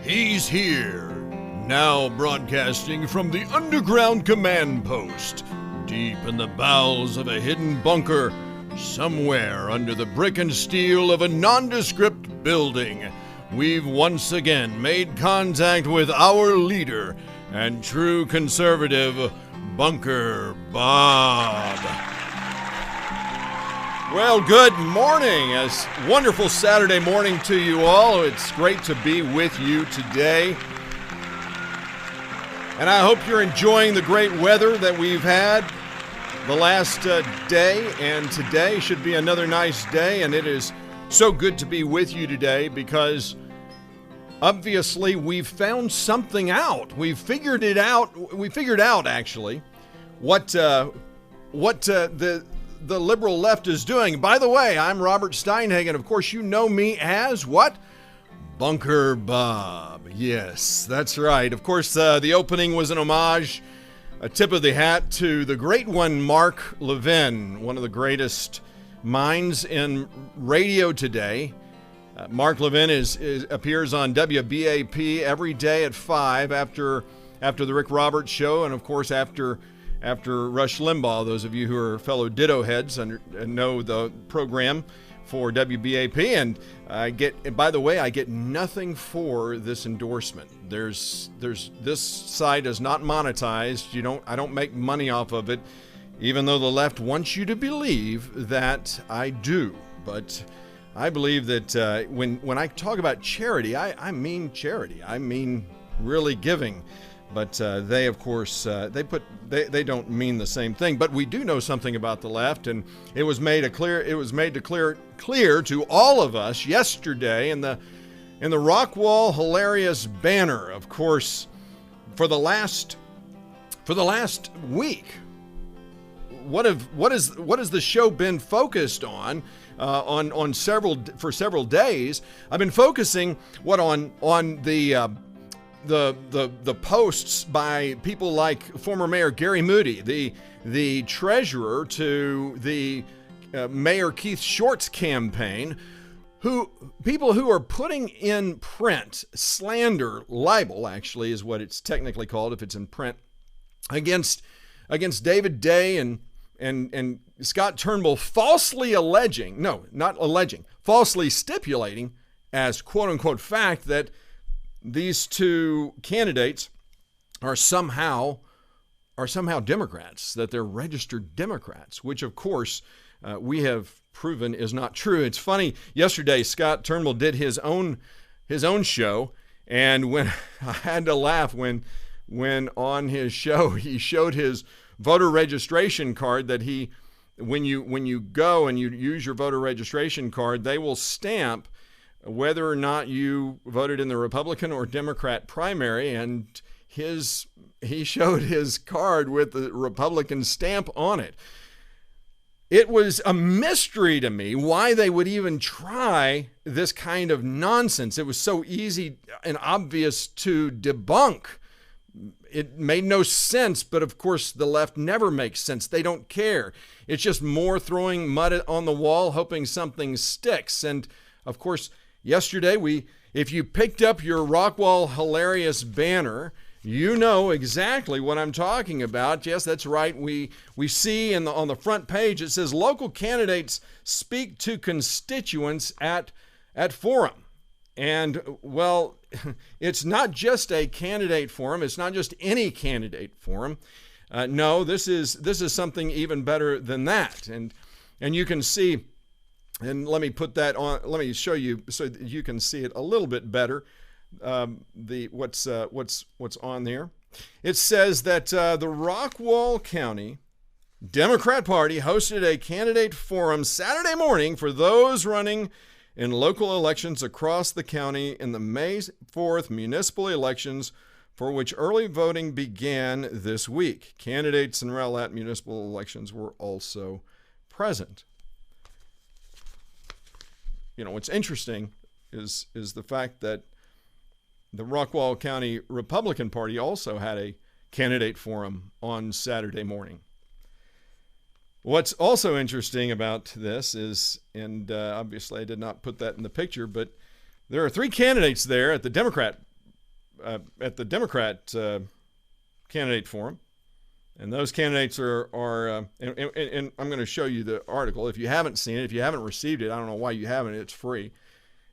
He's here, now broadcasting from the underground command post, deep in the bowels of a hidden bunker, somewhere under the brick and steel of a nondescript building. We've once again made contact with our leader and true conservative, Bunker Bob. Well, good morning. A wonderful Saturday morning to you all. It's great to be with you today. And I hope you're enjoying the great weather that we've had the last day. And today should be another nice day. And it is so good to be with you today because obviously we've found something out. We've figured it out. We figured out, actually, what the liberal left is doing. By the way, I'm Robert Steinhagen. Of course, you know me as what? Bunker Bob. Yes, that's right. Of course, the opening was an homage, a tip of the hat to the great one, Mark Levin, one of the greatest minds in radio today. Mark Levin appears on WBAP every day at 5 after the Rick Roberts show, and of course after Rush Limbaugh. Those of you who are fellow ditto heads and know the program for WBAP. And by the way, I get nothing for this endorsement. This site is not monetized. I don't make money off of it, even though the left wants you to believe that I do. But I believe that when I talk about charity, I mean charity. I mean really giving. But they, of course, they don't mean the same thing. But we do know something about the left, and it was made clear to all of us yesterday in the Rockwall Hilarious Banner. Of course, for the last week, what has the show been focused on? For several days, I've been focusing on the posts by people like former Mayor Gary Moody, the treasurer to the Mayor Keith Short's campaign, people who are putting in print slander, libel actually is what it's technically called if it's in print, against David Day and Scott Turnbull, falsely stipulating as quote unquote fact that these two candidates are somehow Democrats, that they're registered Democrats, which of course we have proven is not true. It's funny, yesterday Scott Turnbull did his own show, and when I had to laugh when on his show he showed his voter registration card that when you go and you use your voter registration card, they will stamp whether or not you voted in the Republican or Democrat primary, and he showed his card with the Republican stamp on it. It was a mystery to me why they would even try this kind of nonsense. It was so easy and obvious to debunk. It made no sense, but of course the left never makes sense. They don't care. It's just more throwing mud on the wall, hoping something sticks. And of course, yesterday, if you picked up your Rockwall Hilarious Banner, you know exactly what I'm talking about. Yes, that's right. We see on the front page, it says, local candidates speak to constituents at forum. And, well, it's not just a candidate forum. It's not just any candidate forum. No, this is something even better than that. And you can see. And let me put that on. Let me show you so that you can see it a little bit better. What's on there? It says that the Rockwall County Democrat Party hosted a candidate forum Saturday morning for those running in local elections across the county in the May 4th municipal elections, for which early voting began this week. Candidates in Rowlett municipal elections were also present. What's interesting is the fact that the Rockwall County Republican Party also had a candidate forum on Saturday morning. What's also interesting about this is, and obviously I did not put that in the picture, but there are three candidates there at the Democrat at the Democrat candidate forum, and those candidates are and I'm going to show you the article. If you haven't seen it, if you haven't received it, I don't know why you haven't. It's free.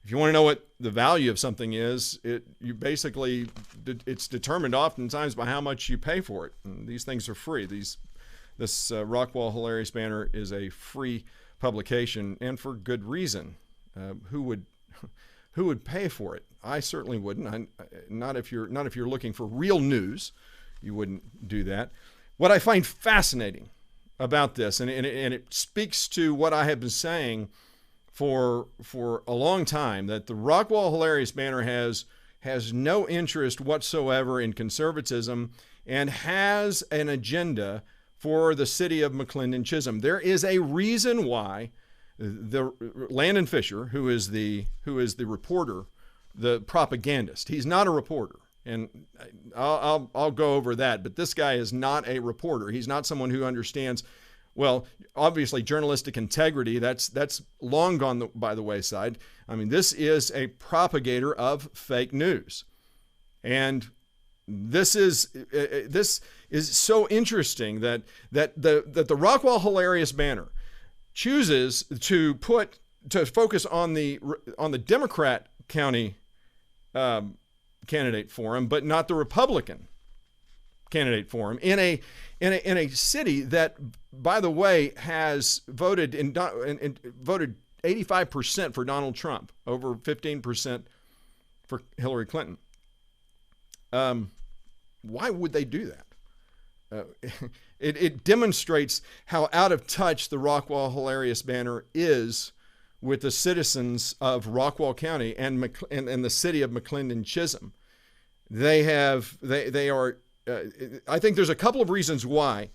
If you want to know what the value of something is, it's determined oftentimes by how much you pay for it. And these things are free. This Rockwall Hilarious Banner is a free publication, and for good reason. Who would pay for it? I certainly wouldn't. Not if you're looking for real news, you wouldn't do that. What I find fascinating about this, and it speaks to what I have been saying for a long time, that the Rockwall Hilarious Banner has no interest whatsoever in conservatism and has an agenda for the city of McClendon-Chisholm. There is a reason why the Landon Fisher, who is the reporter, the propagandist, he's not a reporter, and I'll go over that. But this guy is not a reporter. He's not someone who understands. Well, obviously, journalistic integrity, that's long gone by the wayside. I mean, this is a propagator of fake news. And this is so interesting that the Rockwall Hilarious Banner chooses to focus on the Democrat county candidate forum, but not the Republican candidate forum in a city that, by the way, has voted voted 85% for Donald Trump, over 15% for Hillary Clinton. Why would they do that? It demonstrates how out of touch the Rockwall Hilarious Banner is with the citizens of Rockwall County and the city of McClendon-Chisholm. They are. I think there's a couple of reasons why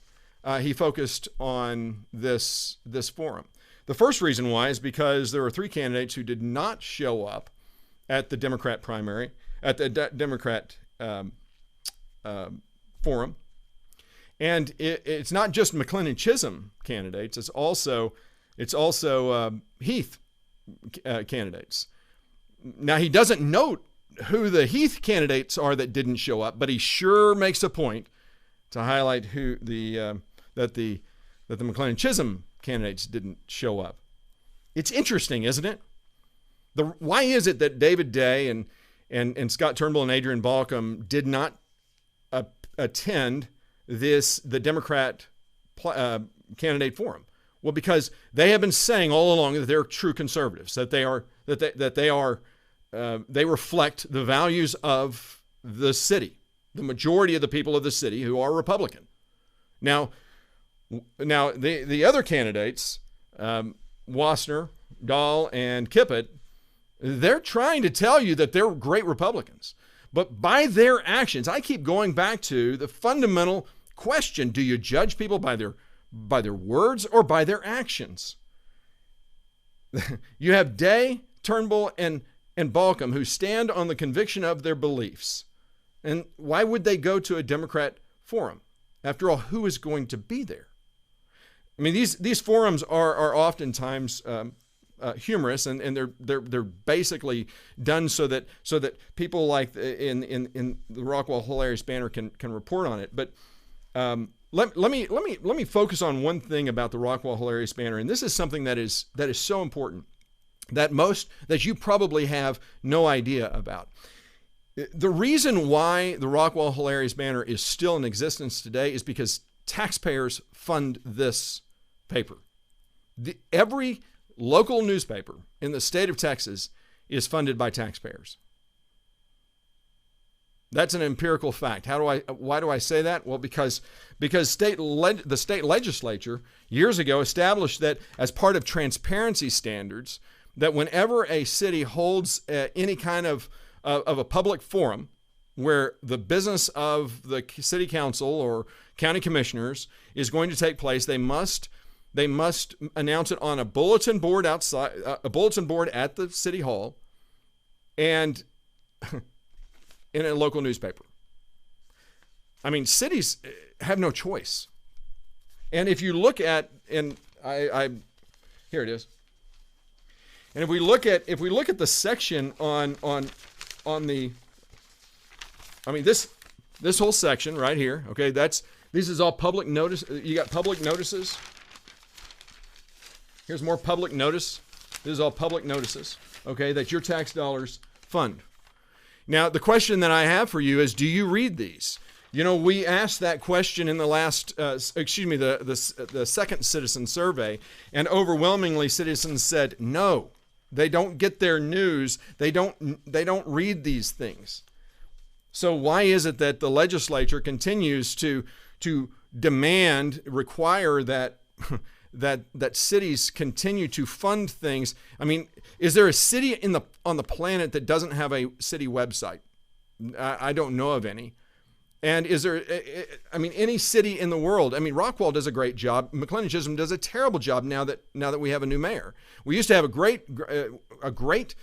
he focused on this forum. The first reason why is because there are 3 candidates who did not show up at the Democrat primary, at the Democrat forum. And it's not just McClendon-Chisholm candidates. It's also Heath candidates. Now, he doesn't note who the Heath candidates are that didn't show up, but he sure makes a point to highlight who that the McClendon-Chisholm candidates didn't show up. It's interesting, isn't it? Why is it that David Day and Scott Turnbull and Adrienne Balkum did not attend the Democrat candidate forum? Well, because they have been saying all along that they're true conservatives, that they reflect the values of the city, the majority of the people of the city who are Republican. Now the other candidates, Woessner, Dahl, and Kipphut, they're trying to tell you that they're great Republicans. But by their actions, I keep going back to the fundamental question: do you judge people by their words or by their actions? You have Day, Turnbull, and Balkum who stand on the conviction of their beliefs. And why would they go to a Democrat forum? After all, who is going to be there? I mean, these forums are oftentimes humorous, and they're basically done so that people like in the Rockwall Hilarious Banner can report on it. But let me focus on one thing about the Rockwall Hilarious Banner, and this is something that is so important that you probably have no idea about. The reason why the Rockwall Hilarious Banner is still in existence today is because taxpayers fund this paper. Every local newspaper in the state of Texas is funded by taxpayers. That's an empirical fact. Why do I say that? Well, because the state legislature years ago established that as part of transparency standards, that whenever a city holds any kind of a public forum where the business of the city council or county commissioners is going to take place, they must announce it on a bulletin board outside, a bulletin board at the city hall, and in a local newspaper. I mean, cities have no choice. And if you look at, and here it is. And if we look at the section on the I mean, this whole section right here, okay, this is all public notice. You got public notices. Here's more public notice. This is all public notices, okay, that your tax dollars fund. Now, the question that I have for you is, do you read these? You know, we asked that question in the last, the second citizen survey, and overwhelmingly citizens said no. They don't get their news. They don't read these things. So why is it that the legislature continues to require that that cities continue to fund things? I mean, is there a city on the planet that doesn't have a city website? I don't know of any. And is there, I mean, any city in the world? I mean, Rockwall does a great job. McLennan Chisholm does a terrible job now that we have a new mayor. We used to have a great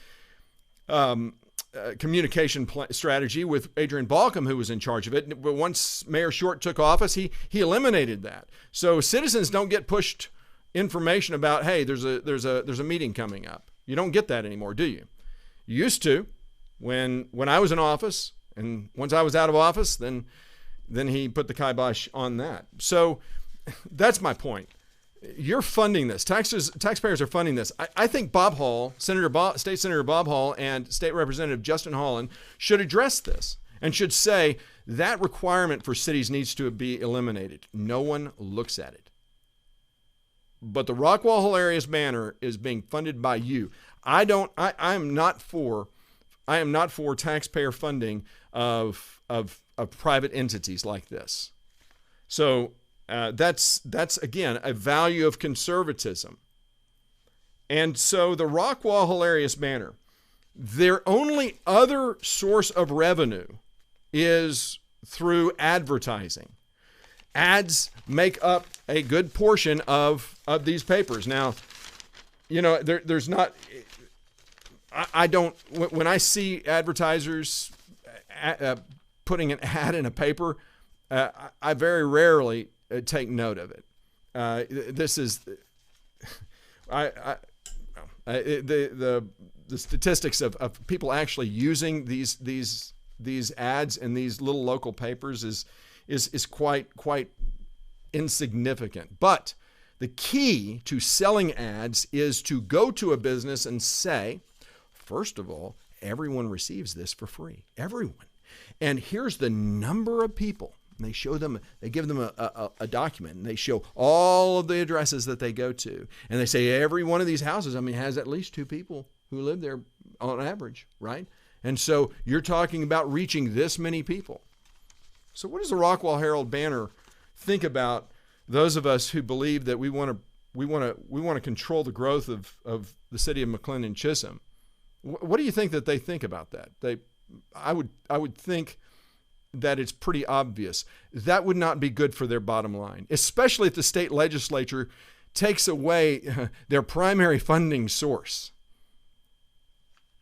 communication strategy with Adrienne Balkum, who was in charge of it. But once Mayor Short took office, he eliminated that. So citizens don't get pushed information about, hey, there's a meeting coming up. You don't get that anymore, do you? You used to, when I was in office. And once I was out of office, then he put the kibosh on that. So that's my point. You're funding this. Taxpayers are funding this. I think Bob Hall, State Senator Bob Hall, and State Representative Justin Holland should address this and should say that requirement for cities needs to be eliminated. No one looks at it. But the Rockwall Hilarious Banner is being funded by you. I am not for taxpayer funding of private entities like this. So that's again a value of conservatism. And so the Rockwall Hilarious Banner, their only other source of revenue is through advertising. Ads make up a good portion of these papers. Now, you know, there's not. I don't, when I see advertisers putting an ad in a paper, I very rarely take note of it. This is, the statistics of people actually using these ads in these little local papers is quite insignificant. But the key to selling ads is to go to a business and say, first of all, everyone receives this for free. Everyone. And here's the number of people. And they give them a document, and they show all of the addresses that they go to. And they say every one of these houses, has at least 2 people who live there on average, right? And so you're talking about reaching this many people. So what does the Rockwall Herald Banner think about those of us who believe that we want to control the growth of the city of McLennan Chisholm? What do you think that they think about that? I would think that it's pretty obvious. That would not be good for their bottom line, especially if the state legislature takes away their primary funding source.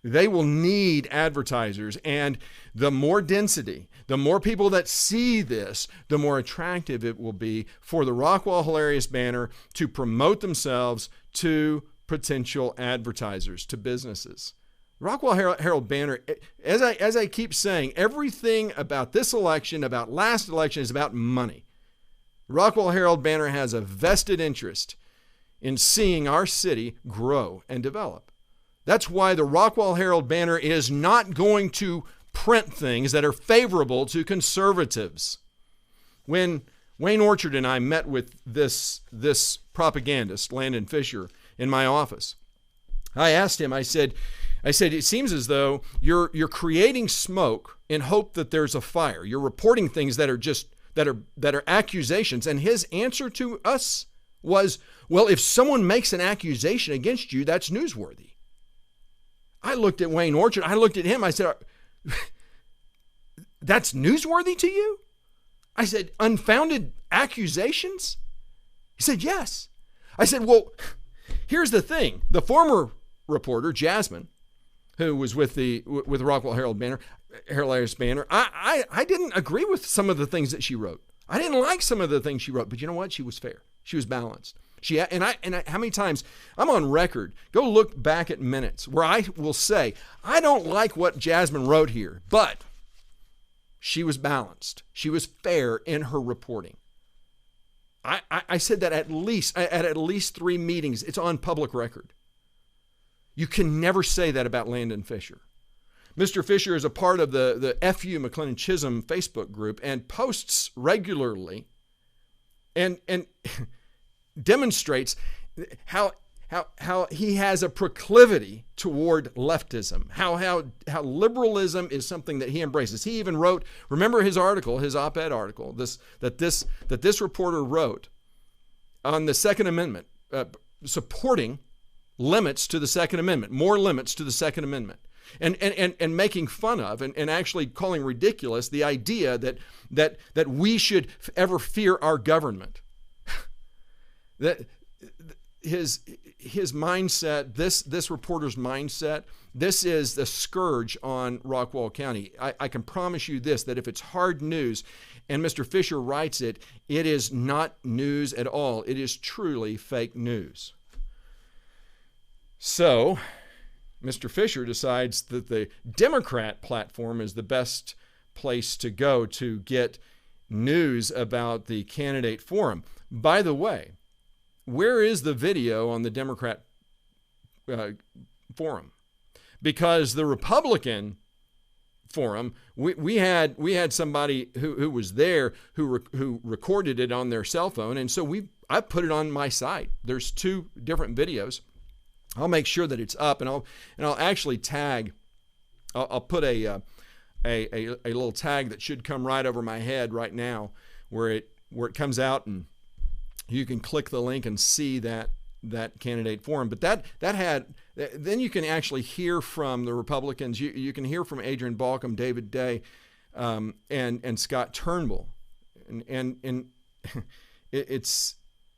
They will need advertisers, and the more density, the more people that see this, the more attractive it will be for the Rockwall Hilarious Banner to promote themselves to potential advertisers, to businesses. Rockwall Herald Banner, as I keep saying, everything about this election, about last election, is about money. Rockwall Herald Banner has a vested interest in seeing our city grow and develop. That's why the Rockwall Herald Banner is not going to print things that are favorable to conservatives. When Wayne Orchard and I met with this propagandist, Landon Fisher, in my office, I asked him, I said, it seems as though you're creating smoke in hope that there's a fire. You're reporting things that are accusations. And his answer to us was, well, if someone makes an accusation against you, that's newsworthy. I looked at Wayne Orchard. I looked at him. I said, that's newsworthy to you? I said, unfounded accusations? He said, yes. I said, well, here's the thing. The former reporter, Jasmine, who was with the Rockwall Herald Banner, Hilarious Banner, I didn't agree with some of the things that she wrote. I didn't like some of the things she wrote, but you know what? She was fair. She was balanced. How many times I'm on record, go look back at minutes where I will say, I don't like what Jasmine wrote here, but She was balanced. She was fair in her reporting. I said that at least 3 meetings. It's on public record. You can never say that about Landon Fisher. Mr. Fisher is a part of the FU McLennan Chisholm Facebook group and posts regularly and demonstrates how he has a proclivity toward leftism, how liberalism is something that he embraces. He even wrote, remember his article, his op-ed article, that this reporter wrote on the Second Amendment, supporting limits to the Second Amendment, more limits to the Second Amendment, and making fun of and actually calling ridiculous the idea that we should ever fear our government. That his mindset, this reporter's mindset, this is the scourge on Rockwall County. I can promise you this, that if it's hard news and Mr. Fisher writes it, it is not news at all. It is truly fake news. So Mr. Fisher decides that the Democrat platform is the best place to go to get news about the candidate forum. By the way, where is the video on the Democrat forum? Because the Republican forum, we had somebody who was there who recorded it on their cell phone, and so I put it on my site. There's 2 different videos. I'll make sure that it's up, and I'll actually tag. I'll put a little tag that should come right over my head right now, where it comes out, and you can click the link and see that candidate forum. But then you can actually hear from the Republicans. You can hear from Adrienne Balkum, David Day, and Scott Turnbull, and it's.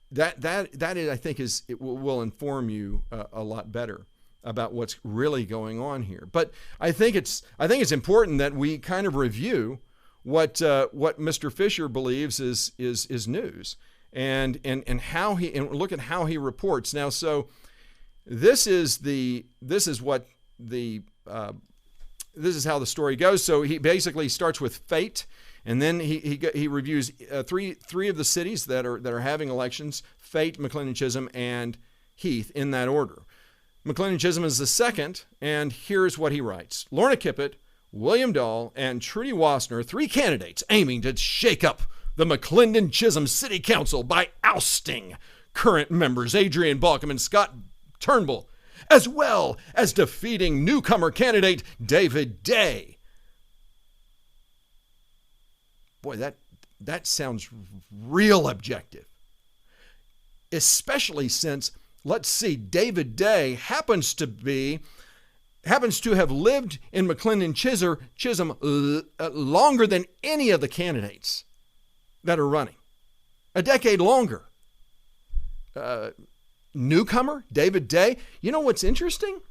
That is, I think, it will inform you a lot better about what's really going on here. But I think it's important that we kind of review what Mr. Fisher believes is news, and how and look at how he reports. Now, so this is how the story goes. So he basically starts with fate. And then he reviews three of the cities that are having elections: Fate, McLennan Chisholm, and Heath, in that order. McLennan Chisholm is the second, and here's what he writes: Lorna Kipphut, William Dahl, and Trudy Woessner, 3 candidates aiming to shake up the McLennan Chisholm City Council by ousting current members Adrienne Balkum and Scott Turnbull, as well as defeating newcomer candidate David Day. Boy, that sounds real objective. Especially since, let's see, David Day happens to have lived in McLennan Chisholm longer than any of the candidates that are running. A decade longer. Newcomer, David Day. You know what's interesting?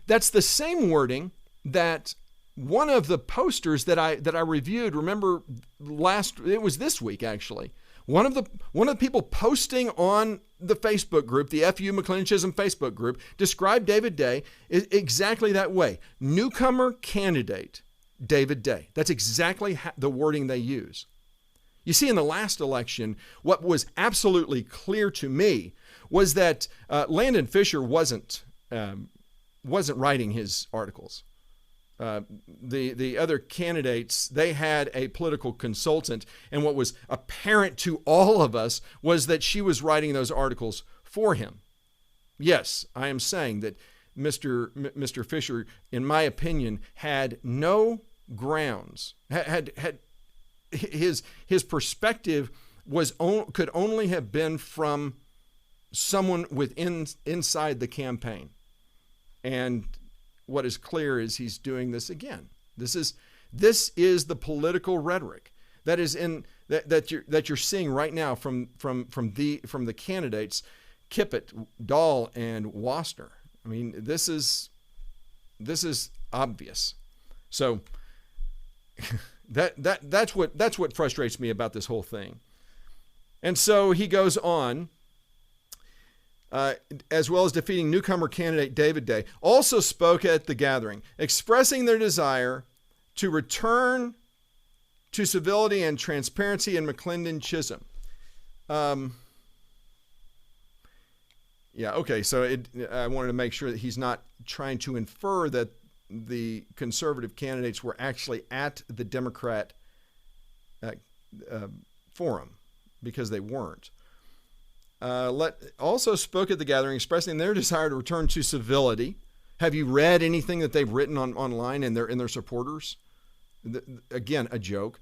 That's the same wording that one of the posters that I reviewed, remember it was this week actually. One of the people posting on the Facebook group, the FU McLennan Chisholm Facebook group, described David Day exactly that way. Newcomer candidate David Day. That's exactly the wording they use. You see, in the last election, what was absolutely clear to me was that Landon Fisher wasn't writing his articles. The other candidates, they had a political consultant, and what was apparent to all of us was that she was writing those articles for him. Yes, I am saying that Mr. Fisher, in my opinion, had no grounds. Had his perspective could only have been from someone inside the campaign, and what is clear is he's doing this again. This is the political rhetoric that is that you're seeing right now from the candidates, Kipphut, Dahl, and Woessner. I mean, this is obvious. So that's what frustrates me about this whole thing. And so he goes on. As well as defeating newcomer candidate David Day, also spoke at the gathering, expressing their desire to return to civility and transparency in McClendon Chisholm. Yeah, okay, so I wanted to make sure that he's not trying to infer that the conservative candidates were actually at the Democrat forum, because they weren't. Also spoke at the gathering expressing their desire to return to civility. Have you read anything that they've written online in their supporters? Again, a joke.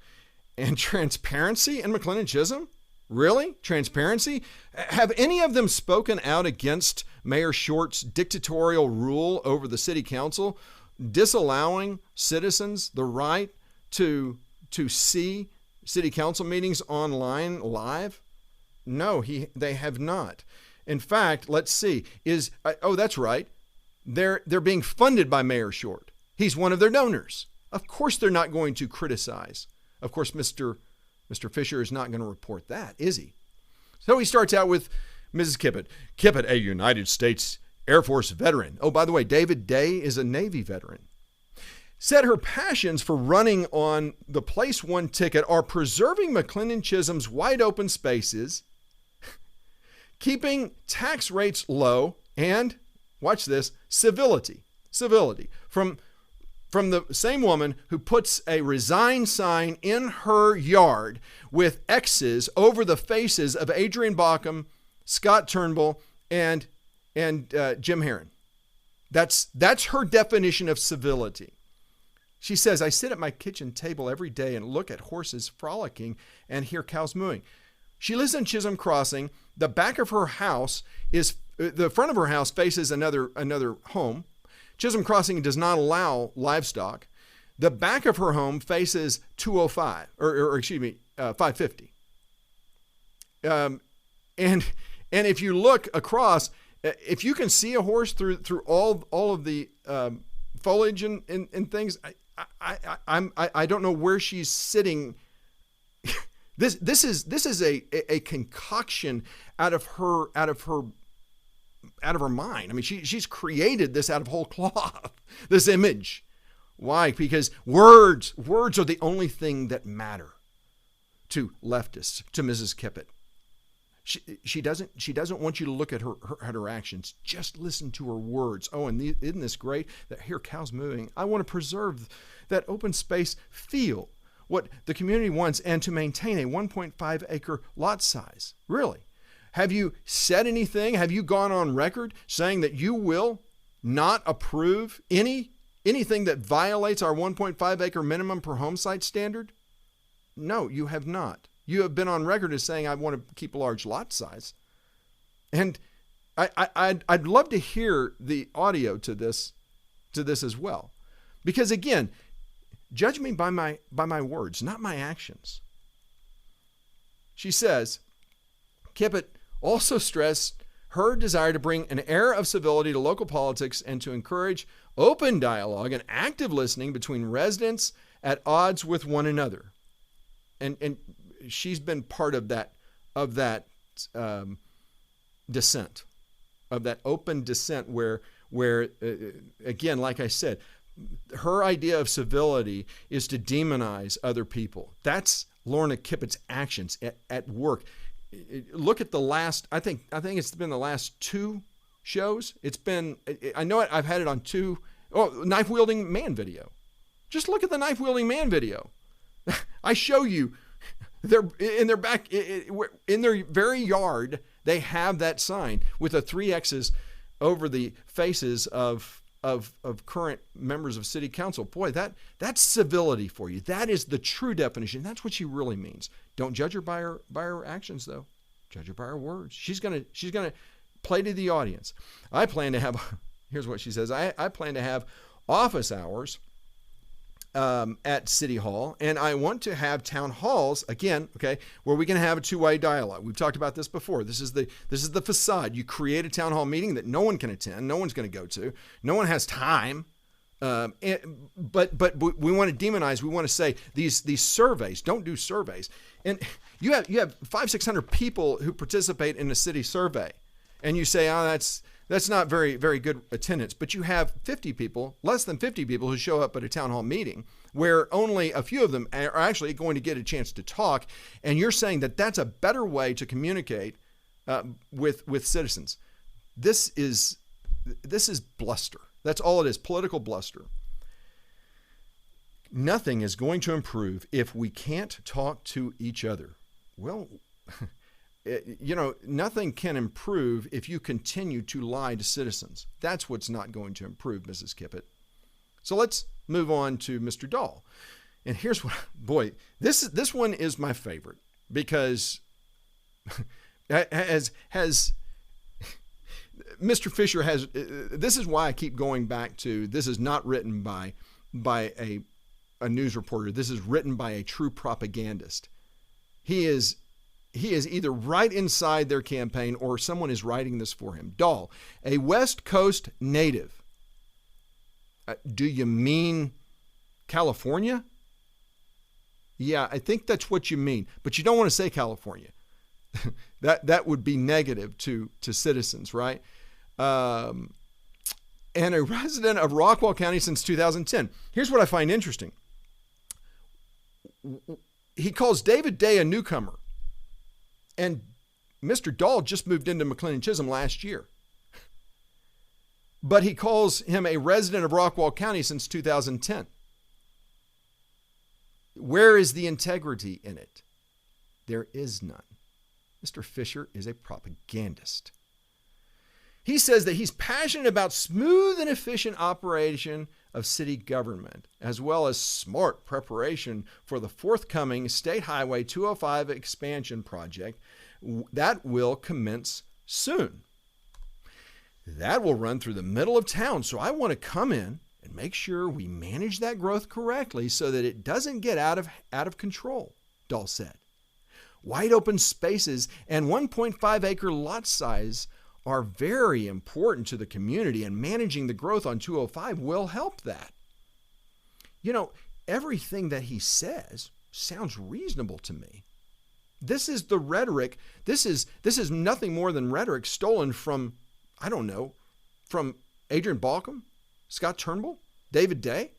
And transparency in McClendon Chisholm? Really? Transparency? Have any of them spoken out against Mayor Short's dictatorial rule over the city council, disallowing citizens the right to see city council meetings online live? No, they have not. In fact, let's see. That's right. They're being funded by Mayor Short. He's one of their donors. Of course they're not going to criticize. Of course, Mr. Fisher is not going to report that, is he? So he starts out with Mrs. Kipphut. Kipphut, a United States Air Force veteran. Oh, by the way, David Day is a Navy veteran. Said her passions for running on the Place One ticket are preserving McClendon Chisholm's wide open spaces, keeping tax rates low, and, watch this, civility. Civility. From the same woman who puts a resign sign in her yard with X's over the faces of Adrienne Balkum, Scott Turnbull, and Jim Heron. That's her definition of civility. She says, I sit at my kitchen table every day and look at horses frolicking and hear cows mooing. She lives in Chisholm Crossing. The back of her house the front of her house faces another home. Chisholm Crossing does not allow livestock. The back of her home faces 205, or excuse me, 550. And if you look across, if you can see a horse through all of the foliage and things, I don't know where she's sitting. This is a concoction out of her mind. I mean, she's created this out of whole cloth, this image. Why? Because words are the only thing that matter to leftists, to Mrs. Kipphut. She doesn't want you to look at her actions. Just listen to her words. Oh, and isn't this great that here cows mooing? I want to preserve that open space feel, what the community wants, and to maintain a 1.5 acre lot size. Really? Have you said anything? Have you gone on record saying that you will not approve anything that violates our 1.5 acre minimum per home site standard? No, you have not. You have been on record as saying I want to keep a large lot size. And I'd love to hear the audio to this as well. Because again, judge me by my words, not my actions. She says, Kipphut also stressed her desire to bring an air of civility to local politics and to encourage open dialogue and active listening between residents at odds with one another. And she's been part of that dissent, of that open dissent where again, like I said, her idea of civility is to demonize other people. That's Lorna Kipphut's actions at work. Look at the last, I think it's been the last two shows. It's been, I know I've had it on knife-wielding man video. Just look at the knife-wielding man video. I show you, they're in their back, in their very yard, they have that sign with the 3 X's over the faces of current members of city council. Boy, that's civility for you. That is the true definition. That's what she really means. Don't judge her by her actions, though. Judge her by her words. She's gonna play to the audience. I plan to have, here's what she says, I plan to have office hours at City Hall, and I want to have town halls again, okay, where we can have a two-way dialogue. We've talked about this before. This is the facade. You create a town hall meeting that no one can attend, no one's going to go to, no one has time. But we want to demonize. We want to say these surveys. Don't do surveys. And you have 500-600 people who participate in a city survey, and you say, oh, That's not very, very good attendance. But you have 50 people, less than 50 people who show up at a town hall meeting where only a few of them are actually going to get a chance to talk. And you're saying that that's a better way to communicate with citizens. This is bluster. That's all it is, political bluster. Nothing is going to improve if we can't talk to each other. Well, nothing can improve if you continue to lie to citizens. That's what's not going to improve, Mrs. Kipphut. So let's move on to Mr. Dahl. And here's what, boy, this one is my favorite because has Mr. Fisher has, this is why I keep going back to, this is not written by a news reporter. This is written by a true propagandist. He is either right inside their campaign or someone is writing this for him. Dahl, a West Coast native. Do you mean California? Yeah, I think that's what you mean, but you don't want to say California. that would be negative to citizens, right? And a resident of Rockwall County since 2010. Here's what I find interesting. He calls David Day a newcomer. And Mr. Dahl just moved into McLennan Chisholm last year. But he calls him a resident of Rockwall County since 2010. Where is the integrity in it? There is none. Mr. Fisher is a propagandist. He says that he's passionate about smooth and efficient operation of city government, as well as smart preparation for the forthcoming State Highway 205 expansion project that will commence soon. That will run through the middle of town, so I want to come in and make sure we manage that growth correctly so that it doesn't get out of control, Dahl said. Wide open spaces and 1.5 acre lot size are very important to the community, and managing the growth on 205 will help that. Everything that he says sounds reasonable to me. This is the rhetoric. This is nothing more than rhetoric stolen from, from Adrienne Balkum, Scott Turnbull, David Day.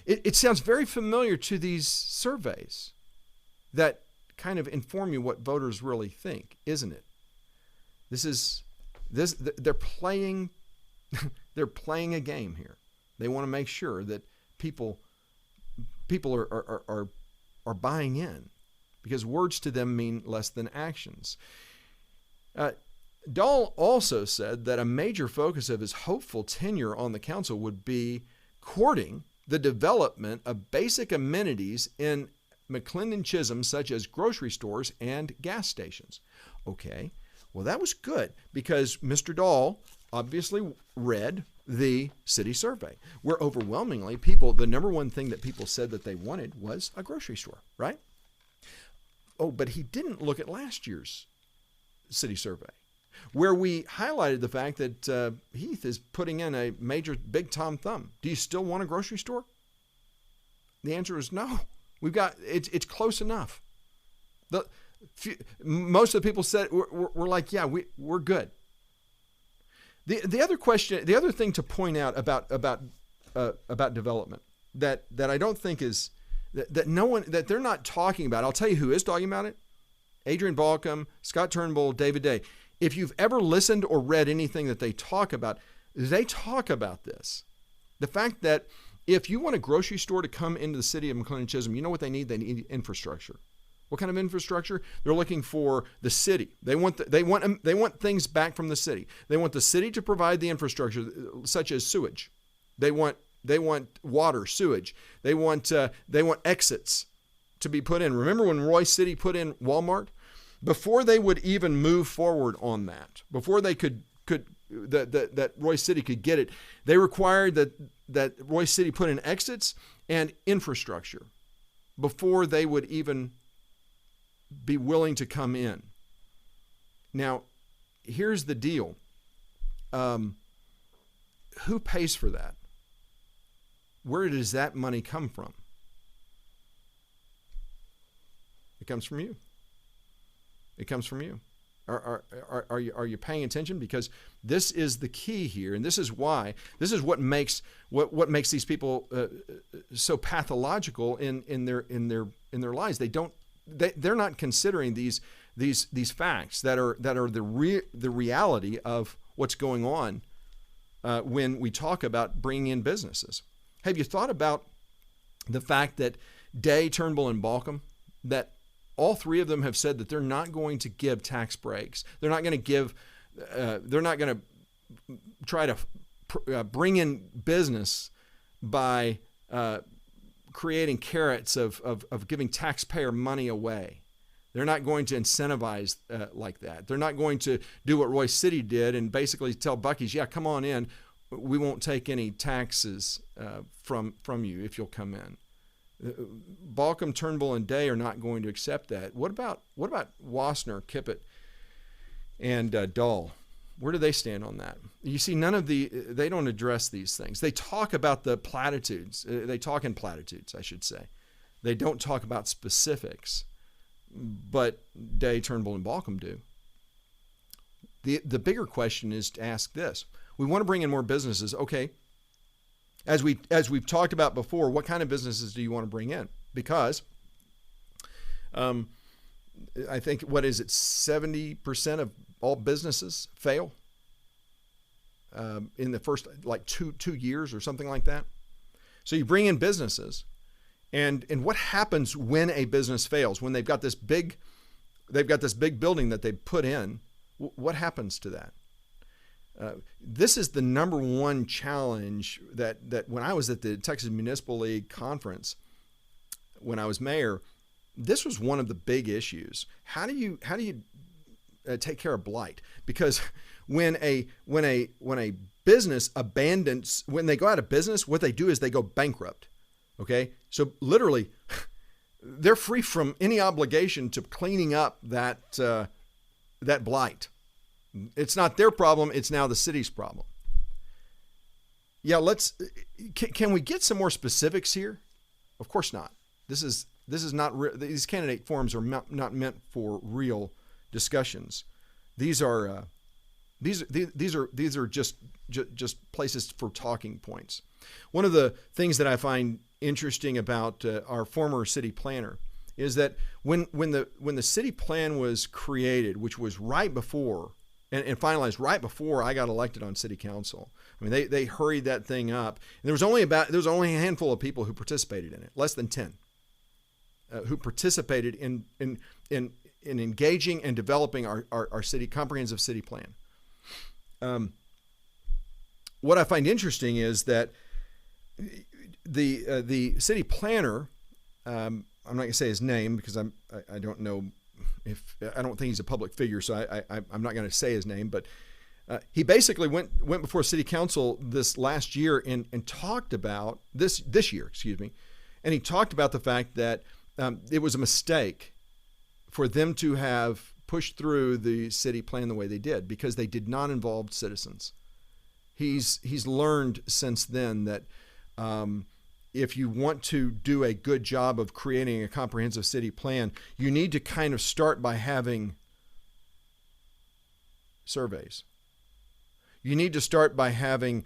It sounds very familiar to these surveys that kind of inform you what voters really think, isn't it? They're playing a game here. They want to make sure that people are buying in, because words to them mean less than actions. Dahl also said that a major focus of his hopeful tenure on the council would be courting the development of basic amenities in McLennan Chisholm, such as grocery stores and gas stations. Okay. Well, that was good because Mr. Dahl obviously read the city survey, where overwhelmingly the number one thing that people said that they wanted was a grocery store, right? Oh, but he didn't look at last year's city survey, where we highlighted the fact that Heath is putting in a major big Tom thumb. Do you still want a grocery store? The answer is no. It's close enough. Most of the people said we're like, yeah, we're good. The other thing to point out about development that I don't think is that they're not talking about. I'll tell you who is talking about it: Adrienne Balkum, Scott Turnbull, David Day. If you've ever listened or read anything that they talk about this. The fact that if you want a grocery store to come into the city of McLennan Chisholm, you know what they need? They need infrastructure. What kind of infrastructure? They're looking for the city. They want things back from the city. They want the city to provide the infrastructure, such as sewage. They want water, sewage. They want exits to be put in. Remember when Roy City put in Walmart? Before they would even move forward on that, before they could that Roy City could get it, they required that Roy City put in exits and infrastructure before they would even be willing to come in. Now, here's the deal. Who pays for that? Where does that money come from? It comes from you. It comes from you. Are you paying attention? Because this is the key here, and this is what makes these people so pathological in their lives. They're not considering these facts that are the reality of what's going on when we talk about bringing in businesses. Have you thought about the fact that Day, Turnbull, and Balkum, that all three of them have said that they're not going to give tax breaks. They're not going to give. They're not going to try to bring in business by creating carrots of giving taxpayer money away. They're not going to incentivize like that. They're not going to do what Roy City did and basically tell Buc-ee's, yeah, come on in. We won't take any taxes from you if you'll come in. Balkum, Turnbull, and Day are not going to accept that. What about Woessner, Kipphut, and Dahl? Where do they stand on that? You see, they don't address these things. They talk about the platitudes. They talk in platitudes, I should say. They don't talk about specifics, but Day, Turnbull, and Balkum do. The bigger question is to ask this. We want to bring in more businesses. Okay. As we've talked about before, what kind of businesses do you want to bring in? Because I think, 70% of all businesses fail in the first two years or something like that. So you bring in businesses, and what happens when a business fails? When they've got this big building that they put in, what happens to that? This is the number one challenge that when I was at the Texas Municipal League conference, when I was mayor, this was one of the big issues. How do you take care of blight? Because when a business abandons, when they go out of business, what they do is they go bankrupt. Okay, so literally, they're free from any obligation to cleaning up that blight. It's not their problem. It's now the city's problem. Yeah, can we get some more specifics here? Of course not. This is not these candidate forums are not meant for real discussions. These are just places for talking points. One of the things that I find interesting about our former city planner is that when the city plan was created, which was right before and finalized right before I got elected on city council. I mean, they hurried that thing up. And there was only a handful of people who participated in it, less than 10, who participated in engaging and developing our city comprehensive city plan. What I find interesting is that the city planner, I'm not going to say his name because I don't know. I don't think he's a public figure, so I'm not going to say his name, but he basically went before city council this last year and talked about this year, and he talked about the fact that it was a mistake for them to have pushed through the city plan the way they did because they did not involve citizens. He's learned since then that if you want to do a good job of creating a comprehensive city plan, you need to kind of start by having surveys. You need to start by having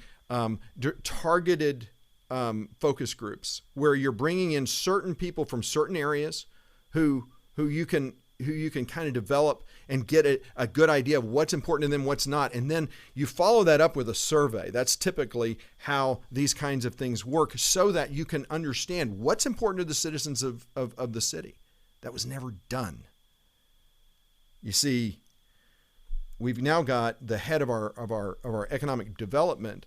targeted focus groups where you're bringing in certain people from certain areas who you can kind of develop and get a good idea of what's important to them, what's not. And then you follow that up with a survey. That's typically how these kinds of things work so that you can understand what's important to the citizens of the city. That was never done. You see, we've now got the head of our economic development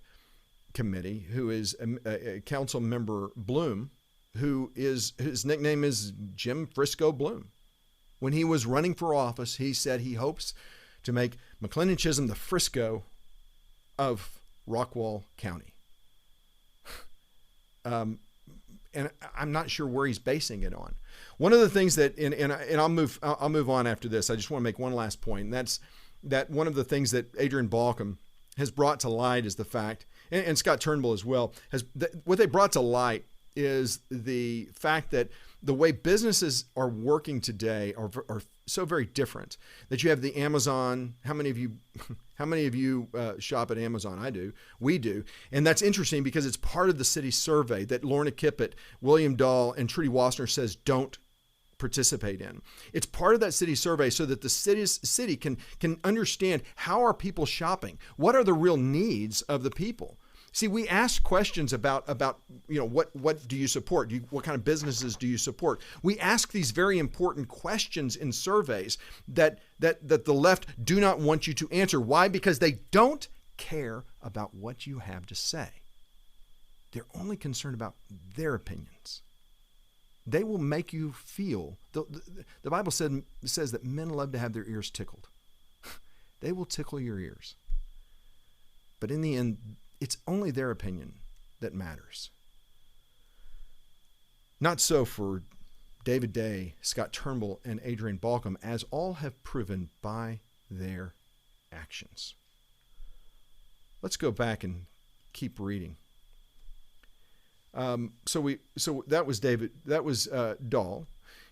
committee, who is a council member Bloom, his nickname is Jim Frisco Bloom. When he was running for office, he said he hopes to make McLennan Chisholm the Frisco of Rockwall County. And I'm not sure where he's basing it on. One of the things that, and I'll move on after this. I just want to make one last point, and that's that one of the things that Adrienne Balkum has brought to light is the fact, and Scott Turnbull as well, what they brought to light is the fact that the way businesses are working today are so very different that you have the Amazon. How many of you shop at Amazon? I do. We do. And that's interesting because it's part of the city survey that Lorna Kipphut, William Dahl, and Trudy Woessner says don't participate in. It's part of that city survey so that the city can understand how are people shopping? What are the real needs of the people? See, we ask questions about what do you support? What kind of businesses do you support? We ask these very important questions in surveys that the left do not want you to answer. Why? Because they don't care about what you have to say. They're only concerned about their opinions. They will make you feel. The Bible says that men love to have their ears tickled. They will tickle your ears. But in the end, it's only their opinion that matters. Not so for David Day, Scott Turnbull, and Adrienne Balkum, as all have proven by their actions. Let's go back and keep reading. So that was Dahl.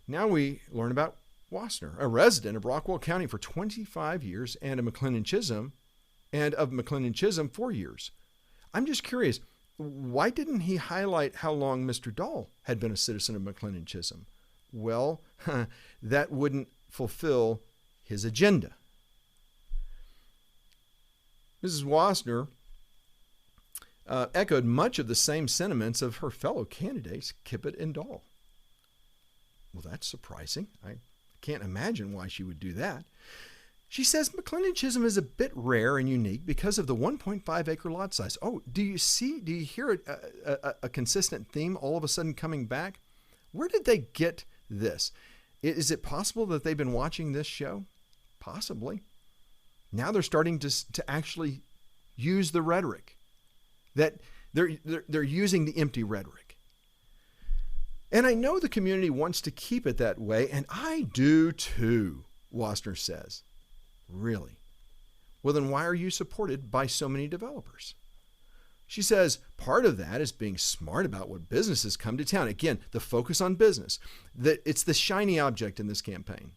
Now we learn about Woessner, a resident of Rockwall County for 25 years and of McLennan-Chisholm 4 years. I'm just curious, why didn't he highlight how long Mr. Dahl had been a citizen of McLennan-Chisholm? Well, that wouldn't fulfill his agenda. Mrs. Woessner echoed much of the same sentiments of her fellow candidates, Kipphut and Dahl. Well, that's surprising. I can't imagine why she would do that. She says McLennan-Chisholm is a bit rare and unique because of the 1.5-acre lot size. Oh, do you hear a consistent theme all of a sudden coming back? Where did they get this? Is it possible that they've been watching this show? Possibly. Now they're starting to actually use the rhetoric. That they're using the empty rhetoric. And I know the community wants to keep it that way, and I do too, Woessner says. Really? Well, then why are you supported by so many developers? She says part of that is being smart about what businesses come to town. Again, the focus on business. It's the shiny object in this campaign.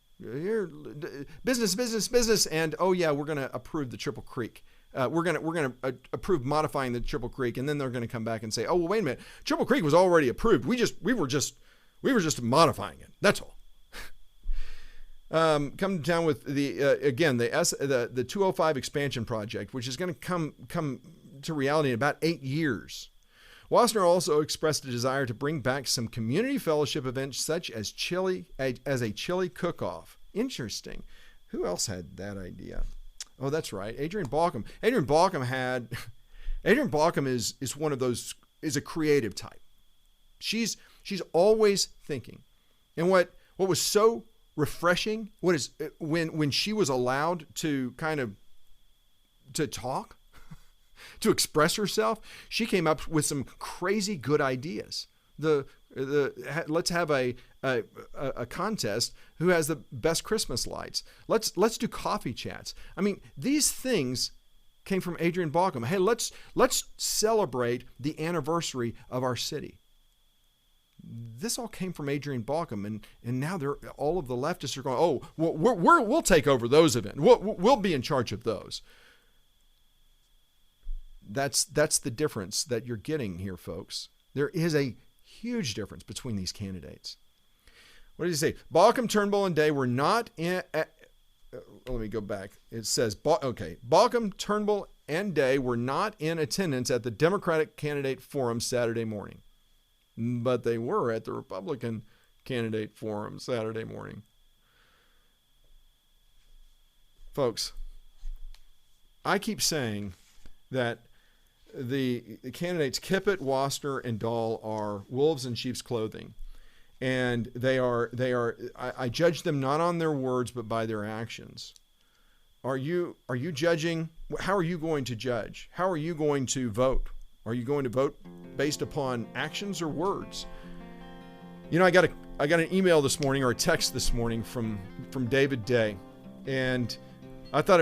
Business, and oh yeah, we're going to approve the Triple Creek. We're going to approve modifying the Triple Creek, and then they're going to come back and say, oh well, wait a minute, Triple Creek was already approved. We were just modifying it. That's all. Come to town with the 205 expansion project, which is going to come to reality in about 8 years. Woessner also expressed a desire to bring back some community fellowship events such as a chili cook-off. Interesting. Who else had that idea? Oh, that's right, Adrienne Balkum. Adrienne Balkum is one of those, is a creative type. She's always thinking. And what was so refreshing when she was allowed to to talk, to express herself, she came up with some crazy good ideas. Let's have a contest who has the best Christmas lights. Let's do coffee chats. I mean, these things came from Adrienne Balkum. Hey, let's celebrate the anniversary of our city. This all came from Adrienne Balkum, and now all of the leftists are going, oh, we'll take over those events. We'll be in charge of those. That's the difference that you're getting here, folks. There is a huge difference between these candidates. What did he say? Balkum, Turnbull, and Day were not in. Let me go back. It says, Balkum, Turnbull, and Day were not in attendance at the Democratic candidate forum Saturday morning, but they were at the Republican candidate forum Saturday morning. Folks, I keep saying that the candidates Kipphut, Woessner, and Dahl are wolves in sheep's clothing. And I judge them not on their words, but by their actions. Are you judging? How are you going to judge? How are you going to vote? Are you going to vote based upon actions or words? You know, I got an email this morning, or a text this morning from David Day, and I thought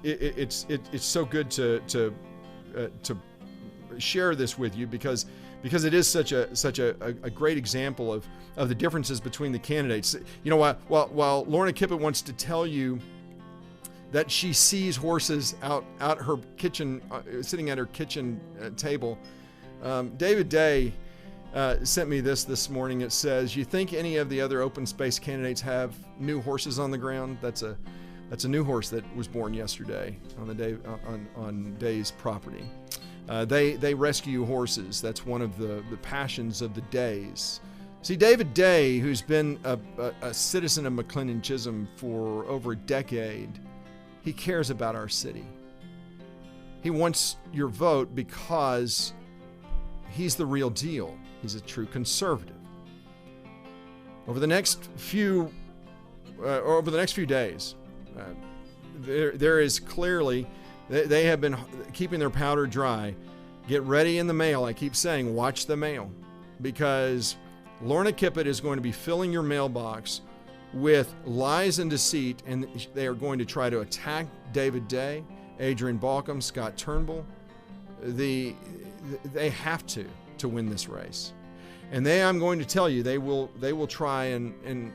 it's so good to share this with you, because because it is such a great example of the differences between the candidates. You know what? While Lorna Kipphut wants to tell you that she sees horses out her kitchen, sitting at her kitchen table, David Day sent me this morning. It says, "You think any of the other open space candidates have new horses on the ground?" That's a new horse that was born yesterday on Day's property. They rescue horses. That's one of the passions of the Days. See, David Day, who's been a citizen of McLennan Chisholm for over a decade, he cares about our city. He wants your vote because he's the real deal. He's a true conservative. Over the next few days, there is clearly, they have been keeping their powder dry. Get ready in the mail. I keep saying, watch the mail, because Lorna Kipphut is going to be filling your mailbox with lies and deceit, and they are going to try to attack David Day, Adrienne Balkum, Scott Turnbull. They have to win this race, and I'm going to tell you, they will try and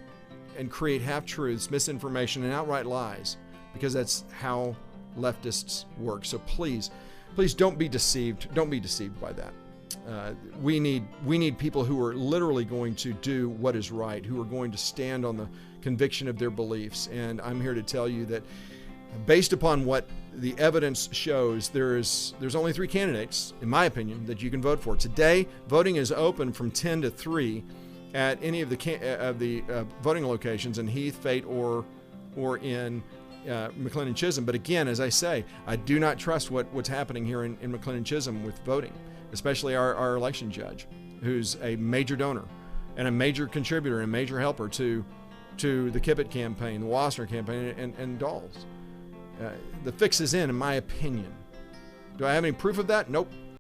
create half-truths, misinformation, and outright lies, because that's how leftists work. So please don't be deceived. Don't be deceived by that. We need people who are literally going to do what is right, who are going to stand on the conviction of their beliefs. And I'm here to tell you that, based upon what the evidence shows, there's only 3 candidates, in my opinion, that you can vote for. Today, voting is open from 10 to 3 at any of the voting locations in Heath, Fate, or in McLennan Chisholm. But again, as I say, I do not trust what's happening here in McLennan Chisholm with voting, especially our election judge, who's a major donor and a major contributor and major helper to the Kipphut campaign, the Woessner campaign, and Dahl's. The fix is in my opinion. Do I have any proof of that? Nope.